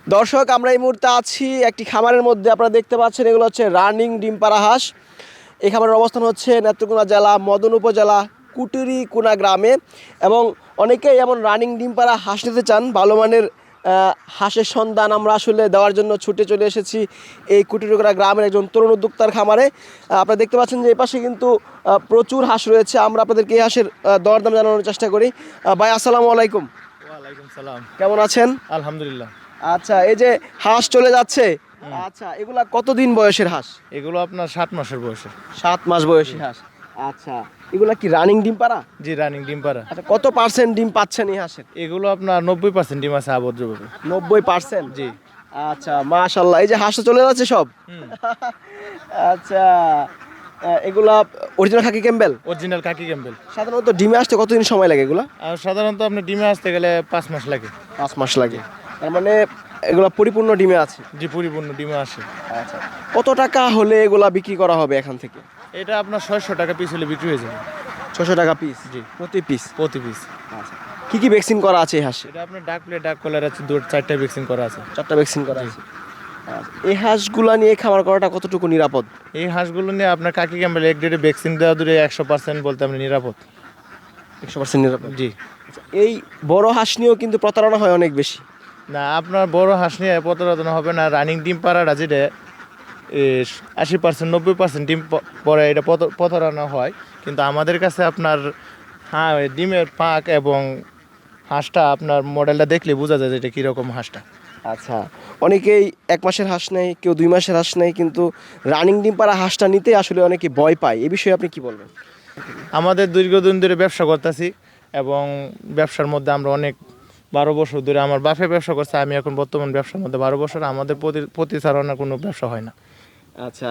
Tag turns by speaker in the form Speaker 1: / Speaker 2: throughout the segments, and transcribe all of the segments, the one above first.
Speaker 1: দর্শক, আমরা এই মুহূর্তে আছি একটি খামারের মধ্যে। আপনারা দেখতে পাচ্ছেন এগুলো হচ্ছে রানিং ডিম পাড়া হাঁস। এই খামারের অবস্থান হচ্ছে নেত্রকোনা জেলা মদন উপজেলা কুটুরিকুনা গ্রামে। এবং অনেকেই এমন রানিং ডিম পাড়া হাঁস নিতে চান। ভালো মানের হাঁসের সন্ধান আমরা আসলে দেওয়ার জন্য ছুটে চলে এসেছি এই কুটুরিকুনা গ্রামের একজন তরুণ উদ্যোক্তার খামারে। আপনারা দেখতে পাচ্ছেন যে এই পাশে কিন্তু প্রচুর হাঁস রয়েছে। আমরা আপনাদেরকে এই হাঁসের দরদাম জানানোর চেষ্টা করি। ভাই, আসসালামু আলাইকুম।
Speaker 2: ওয়ালাইকুম সালাম।
Speaker 1: কেমন আছেন?
Speaker 2: আলহামদুলিল্লাহ।
Speaker 1: আচ্ছা, এই যে হাঁস চলে যাচ্ছে, আচ্ছা এগুলা কতদিন বয়সের হাঁস?
Speaker 2: এগুলো আপনার 7 মাসের বয়সে।
Speaker 1: 7 মাস বয়সী হাঁস। আচ্ছা, এগুলা কি রানিং ডিম পাড়া?
Speaker 2: জি, রানিং ডিম পাড়া।
Speaker 1: আচ্ছা, কত পার্সেন্ট ডিম পাচ্ছেন এই হাঁসের?
Speaker 2: এগুলো আপনার 90% ডিম আছে আবদ্ধভাবে।
Speaker 1: 90%?
Speaker 2: জি।
Speaker 1: আচ্ছা, মাশাআল্লাহ। এই যে হাঁসটা চলে যাচ্ছে সব। আচ্ছা, এগুলা অরিজিনাল খাকি ক্যাম্বেল?
Speaker 2: অরিজিনাল কাকি ক্যাম্বেল।
Speaker 1: সাধারণত ডিমে আসতে কতদিন সময় লাগে এগুলা?
Speaker 2: আর সাধারণত আপনি ডিমে আসতে গেলে 5 মাস লাগে।
Speaker 1: 5 মাস লাগে। তার মানে এগুলা পরিপূর্ণ ডিমে আছে?
Speaker 2: জি, পরিপূর্ণ ডিমে আসে।
Speaker 1: আচ্ছা, কত টাকা হলে এগুলা বিক্রি করা হবে এখান থেকে?
Speaker 2: এটা আপনার 600 টাকা পিস হলে বিক্রি হয়ে যাবে।
Speaker 1: 600 টাকা পিস?
Speaker 2: জি,
Speaker 1: প্রতি পিস?
Speaker 2: প্রতি পিস।
Speaker 1: আচ্ছা, কি কি ভ্যাকসিন করা আছে এই হাঁসে?
Speaker 2: এটা আপনার ডাক প্লেট, ডাক কলার আছে, 4টা ভ্যাকসিন করা আছে।
Speaker 1: 4টা ভ্যাকসিন করা আছে। আচ্ছা, এই হাঁসগুলা নিয়ে খামার করাটা কতটুকু নিরাপদ?
Speaker 2: এই হাঁসগুলো নিয়ে আপনার কাকি ক্যাম্বেল এক ডেটে ভ্যাকসিন দেওয়া দূরে 100% বলতে আপনি নিরাপদ।
Speaker 1: 100% নিরাপদ?
Speaker 2: জি।
Speaker 1: আচ্ছা, এই বড় হাঁস নিয়েও কিন্তু প্রতারণা হয় অনেক বেশি।
Speaker 2: না, আপনার বড় হাঁস নিয়ে প্রতারণা হবে না। রানিং ডিম পাড়াটা যেটা 80% 90% ডিম পরে এটা প্রতারণা হয়। কিন্তু আমাদের কাছে আপনার ডিমের পাক এবং হাঁসটা আপনার মডেলটা দেখলে বোঝা যায় যে এটা কীরকম হাঁসটা।
Speaker 1: আচ্ছা, অনেকেই 1 মাসের হাঁস নেয়, কেউ 2 মাসের হাঁস নেয়, কিন্তু রানিং ডিম পাড়া হাঁসটা নিতে আসলে অনেকে ভয় পায়। এই বিষয়ে আপনি কি বলবেন?
Speaker 2: আমাদের দীর্ঘদিন ধরে ব্যবসা করতেছি এবং ব্যবসার মধ্যে আমরা অনেক 12 বছর ধরে, আমার বাপে ব্যবসা করছে, আমি এখন বর্তমান ব্যবসার মধ্যে 12 বছর। আমাদের প্রতিচালনা কোনো ব্যবসা হয় না।
Speaker 1: আচ্ছা,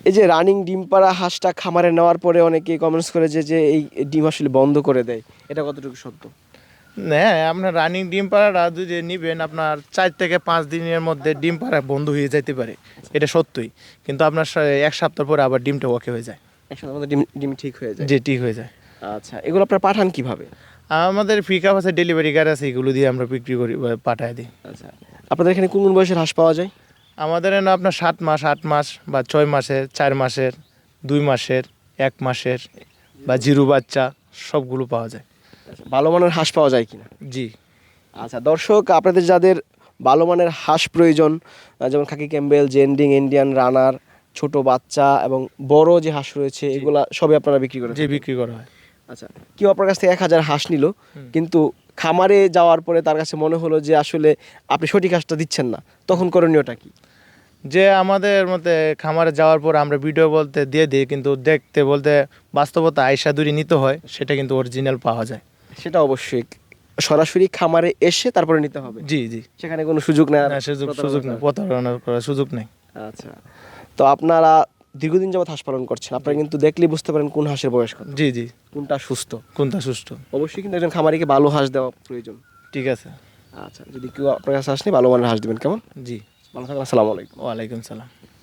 Speaker 1: এই যে রানিং ডিম পাড়া হাঁসটা খামারে নেওয়ার পরে অনেকে কমেন্টস করে যে এই ডিম আসলে বন্ধ করে দেয়, এটা কতটুকু সত্য?
Speaker 2: হ্যাঁ, আপনার রানিং ডিম পাড়াটা যদি নিবেন আপনার 4 থেকে 5 দিনের মধ্যে ডিম পাড়া বন্ধ হয়ে যেতে পারে, এটা সত্যই। কিন্তু আপনার 1 সপ্তাহ পরে আবার ডিমটা ওকে হয়ে যায়।
Speaker 1: 1 সপ্তাহের মধ্যে ডিম ডিম ঠিক হয়ে যায়?
Speaker 2: যে ঠিক হয়ে যায়।
Speaker 1: আচ্ছা, এগুলো আপনারা পাঠান কিভাবে?
Speaker 2: আমাদের পিকআপ আছে, ডেলিভারি গাড়ি আছে, এগুলো দিয়ে আমরা বিক্রি করি, পাঠায় দিই।
Speaker 1: আচ্ছা, আপনাদের এখানে কোন কোন বয়সের হাঁস পাওয়া যায়?
Speaker 2: আমাদের এখানে আপনার 7 মাস, 8 মাস বা 6 মাসের, 4 মাসের, 2 মাসের, 1 মাসের বা জিরো বাচ্চা সবগুলো পাওয়া যায়।
Speaker 1: আচ্ছা, ভালো মানের হাঁস পাওয়া যায় কিনা?
Speaker 2: জি।
Speaker 1: আচ্ছা দর্শক, আপনাদের যাদের ভালো মানের হাঁস প্রয়োজন, যেমন খাকি ক্যাম্বেল, জেন্ডিং, ইন্ডিয়ান রানার, ছোট বাচ্চা এবং বড় যে হাঁস রয়েছে, এগুলা সবই আপনারা বিক্রি করেন?
Speaker 2: যে বিক্রি করা হয়।
Speaker 1: আচ্ছা, কেউ আপনার কাছ থেকে 1000 হাঁস নিল, কিন্তু খামারে যাওয়ার পরে তার কাছে মনে হলো যে আসলে আপনি সঠিক হাঁসটা দিচ্ছেন না, তখন করণীয়টা কি?
Speaker 2: যে আমাদের মধ্যে খামারে যাওয়ার পর আমরা ভিডিও বলতে দিয়ে দিই, কিন্তু দেখতে বলতে বাস্তবতা আয়সা দূরি নিতে হয়, সেটা কিন্তু অরিজিনাল পাওয়া যায়।
Speaker 1: সেটা অবশ্যই সরাসরি খামারে এসে তারপরে নিতে হবে?
Speaker 2: জি জি।
Speaker 1: সেখানে কোনো সুযোগ নেই?
Speaker 2: না, সুযোগ নেই, প্রতারণা করার সুযোগ নেই।
Speaker 1: আচ্ছা, তো আপনারা দীর্ঘদিন যাবত হাঁস পালন করছেন, আপনারা কিন্তু দেখলেই বুঝতে পারেন কোন হাঁসের বয়স কত,
Speaker 2: জি জি,
Speaker 1: কোনটা সুস্থ।
Speaker 2: কোনটা সুস্থ।
Speaker 1: অবশ্যই কিন্তু একজন খামারিকে ভালো হাঁস দেওয়া প্রয়োজন।
Speaker 2: ঠিক আছে।
Speaker 1: আচ্ছা, যদি কেউ আপনার কাছে হাঁস নেই, ভালো মানের হাঁস দেবেন, কেমন?
Speaker 2: জি।
Speaker 1: ভালো থাকবেন, আসসালামু আলাইকুম।
Speaker 2: ওয়ালাইকুম সালাম।